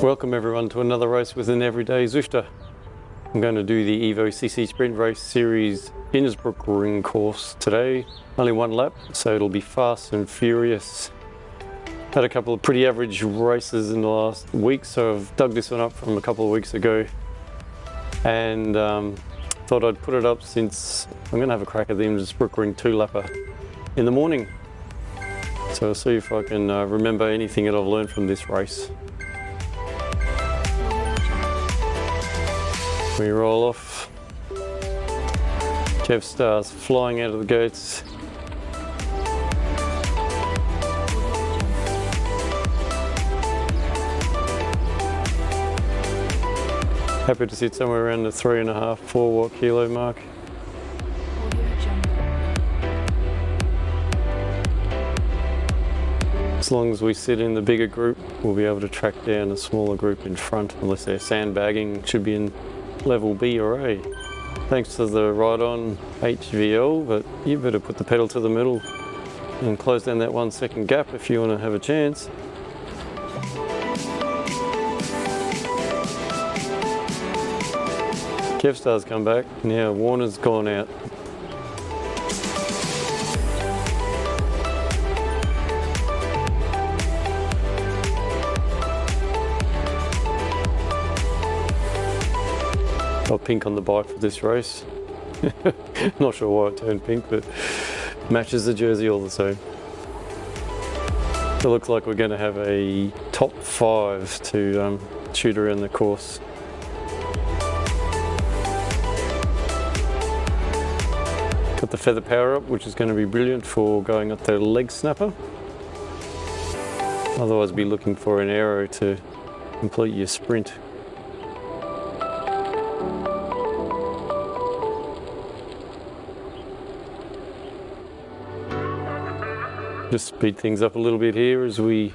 Welcome everyone to another race with an everyday Zwichter. I'm going to do the Evo CC Sprint Race Series Innsbruckring course today. Only one lap, so it'll be fast and furious. Had a couple of pretty average races in the last week, so I've dug this one up from a couple of weeks ago and thought I'd put it up since I'm going to have a crack at the Innsbruckring 2-lapper in the morning. So I'll see if I can remember anything that I've learned from this race. We roll off. Jeff starts flying out of the gates. Happy to sit somewhere around the 3.5, 4 watt kilo mark. As long as we sit in the bigger group, we'll be able to track down a smaller group in front, unless they're sandbagging. Should be in level B or A. Thanks to the ride-on HVL, but you better put the pedal to the metal and close down that 1 second gap if you want to have a chance. Kevstar's come back, now Warner's gone out. Got pink on the bike for this race. Not sure why it turned pink, but matches the jersey all the same. It looks like we're going to have a top 5 to shoot around the course. Got the feather power up, which is going to be brilliant for going up the Legsnapper. Otherwise be looking for an aero to complete your sprint. Just speed things up a little bit here as we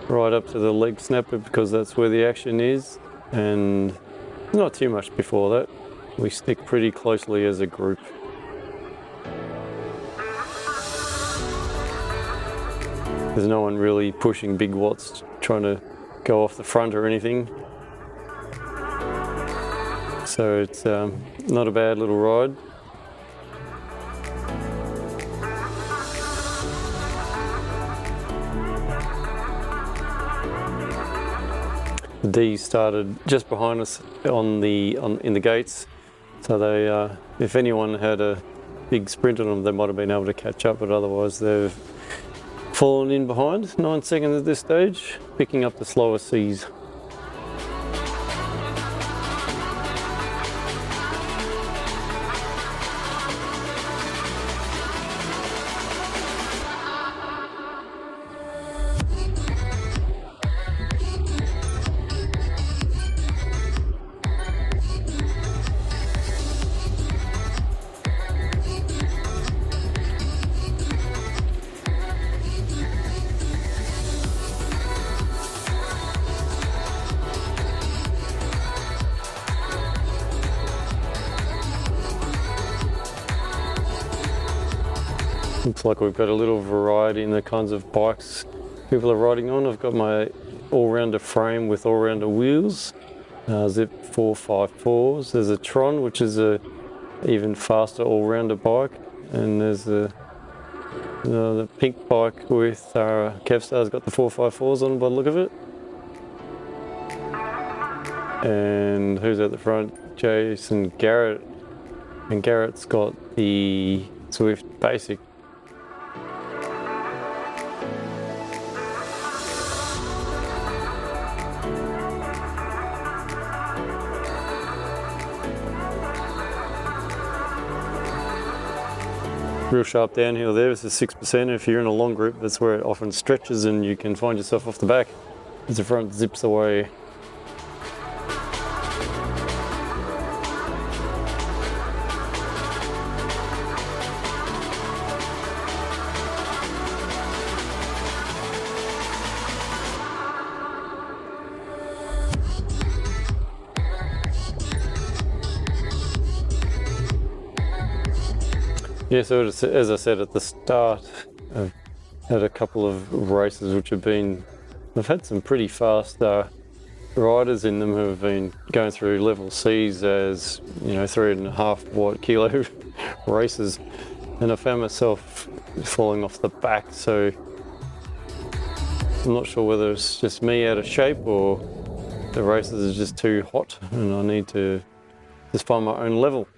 ride up to the Legsnapper, because that's where the action is, and not too much before that. We stick pretty closely as a group. There's no one really pushing big watts, trying to go off the front or anything. So it's not a bad little ride. The D started just behind us in the gates, so they, if anyone had a big sprint on them, they might have been able to catch up, but otherwise they've fallen in behind. 9 seconds at this stage, picking up the slower C's. Looks like we've got a little variety in the kinds of bikes people are riding on. I've got my all-rounder frame with all-rounder wheels, Zip 454s. There's a Tron, which is a even faster all-rounder bike, and there's the pink bike with Kevstar's got the 454s on by the look of it. And who's at the front? Jason Garrett, and Garrett's got the Swift Basic. Real sharp downhill there. This is 6%. If you're in a long group, that's where it often stretches and you can find yourself off the back as the front zips away. Yeah, so as I said at the start, I've had a couple of races which have been, I've had some pretty fast riders in them have been going through level C's as, you know, 3.5 kilo races, and I found myself falling off the back, so I'm not sure whether it's just me out of shape or the races are just too hot and I need to just find my own level.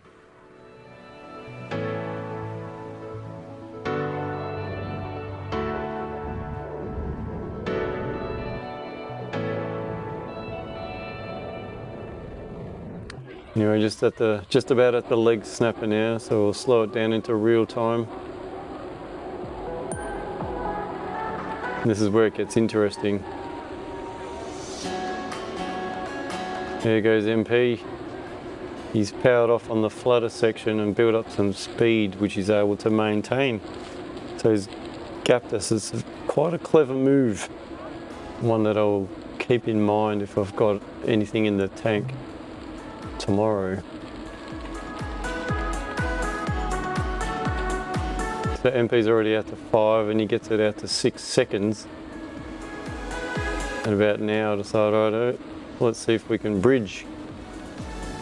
Anyway, just about at the Legsnapper now, so we'll slow it down into real time. And this is where it gets interesting. There goes MP. He's powered off on the flutter section and built up some speed, which he's able to maintain. So he's gapped us. It's quite a clever move, one that I'll keep in mind if I've got anything in the tank tomorrow. So MP's already out to 5 and he gets it out to 6 seconds. And about now I decide, alright, let's see if we can bridge.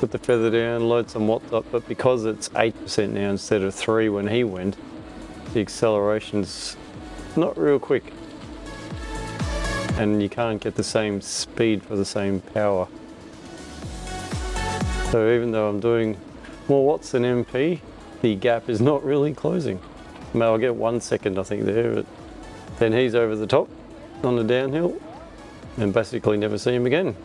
Put the feather down, load some watts up, but because it's 8% now instead of 3 when he went, the acceleration's not real quick. And you can't get the same speed for the same power. So even though I'm doing more watts than MP, the gap is not really closing. I mean, I'll get 1 second I think there, but then he's over the top on the downhill and basically never see him again.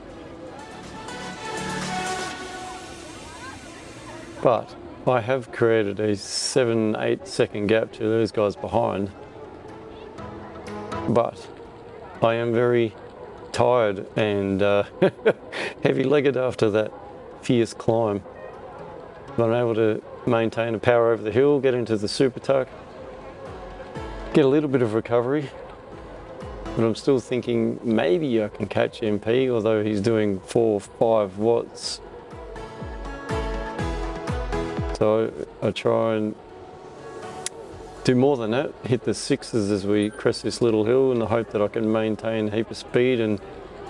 But I have created a 7-8 second gap to those guys behind. But I am very tired and heavy-legged after that fierce climb. But I'm able to maintain a power over the hill, get into the super tuck, get a little bit of recovery. But I'm still thinking maybe I can catch MP, although he's doing 4 or 5 watts. So I try and do more than that, hit the 6s as we crest this little hill in the hope that I can maintain a heap of speed and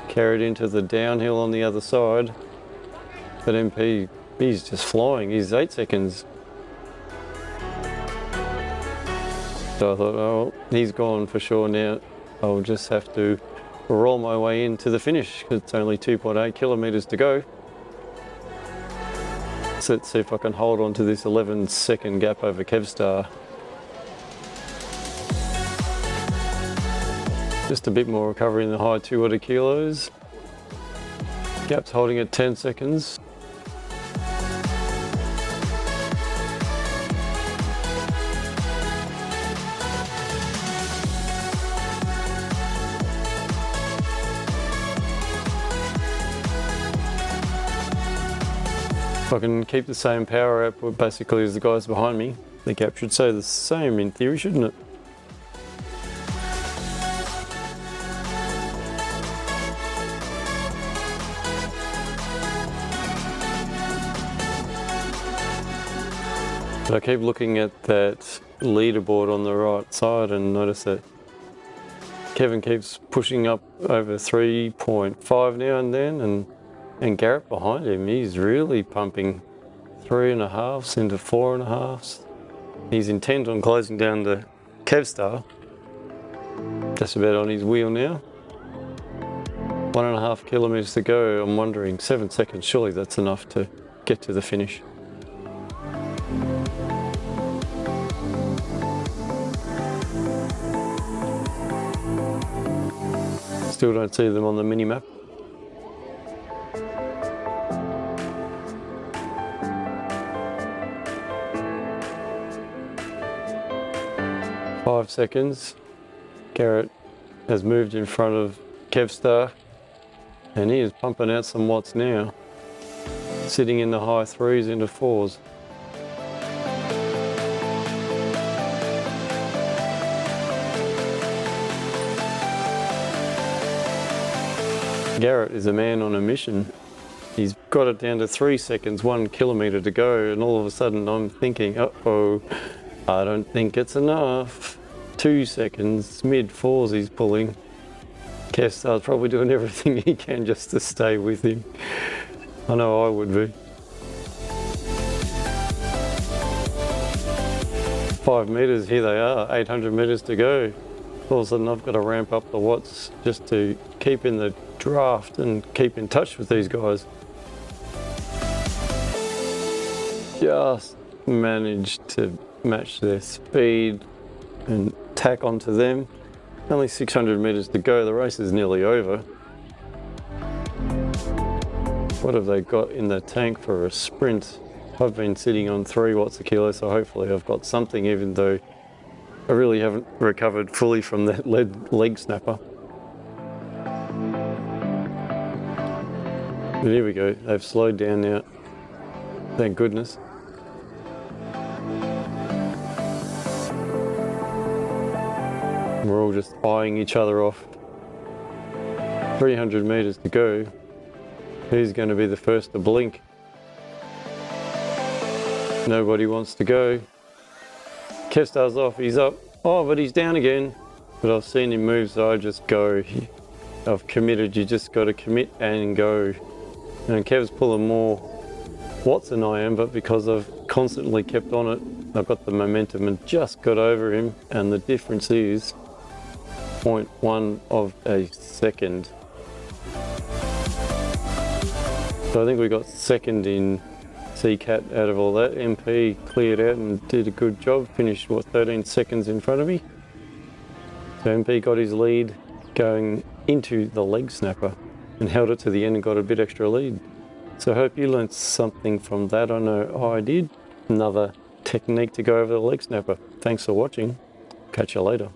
carry it into the downhill on the other side. But MP, he's just flying, he's 8 seconds. So I thought, oh, he's gone for sure now. I'll just have to roll my way into the finish because it's only 2.8 kilometers to go. So let's see if I can hold on to this 11-second gap over Kevstar. Just a bit more recovery in the high 200 kilos. Gap's holding at 10 seconds. If I can keep the same power output basically as the guys behind me, the gap should stay the same in theory, shouldn't it? But I keep looking at that leaderboard on the right side and notice that Kevin keeps pushing up over 3.5 now and then, and Garrett behind him, he's really pumping 3.5s into 4.5s. He's intent on closing down the Kevstar. Just about on his wheel now. 1.5 kilometers to go. I'm wondering, 7 seconds, surely that's enough to get to the finish. Still don't see them on the mini map. Five seconds. Garrett has moved in front of Kevstar and he is pumping out some watts now, sitting in the high 3s into 4s. Garrett is a man on a mission. He's got it down to 3 seconds, 1 kilometer to go, and all of a sudden I'm thinking, uh-oh, I don't think it's enough. 2 seconds, mid 4s he's pulling. Kevstar's probably doing everything he can just to stay with him. I know I would be. 5 meters, here they are, 800 meters to go. All of a sudden I've got to ramp up the watts just to keep in the draft and keep in touch with these guys. Just managed to match their speed and tack onto them. Only 600 meters to go, the race is nearly over. What have they got in the tank for a sprint? I've been sitting on 3 watts a kilo, so hopefully I've got something, even though I really haven't recovered fully from that Legsnapper. But here we go, they've slowed down now. Thank goodness. We're all just eyeing each other off. 300 meters to go. Who's going to be the first to blink? Nobody wants to go. Kevstar's off, he's up. Oh, but he's down again. But I've seen him move, so I just go. I've committed, you just got to commit and go. And Kev's pulling more watts than I am, but because I've constantly kept on it, I've got the momentum and just got over him, and the difference is 0.1 of a second. So I think we got second in CCAT out of all that. MP cleared out and did a good job, finished what, 13 seconds in front of me. So MP got his lead going into the Legsnapper and held it to the end and got a bit extra lead. So I hope you learned something from that. I know I did. Another technique to go over the Legsnapper. Thanks for watching. Catch you later.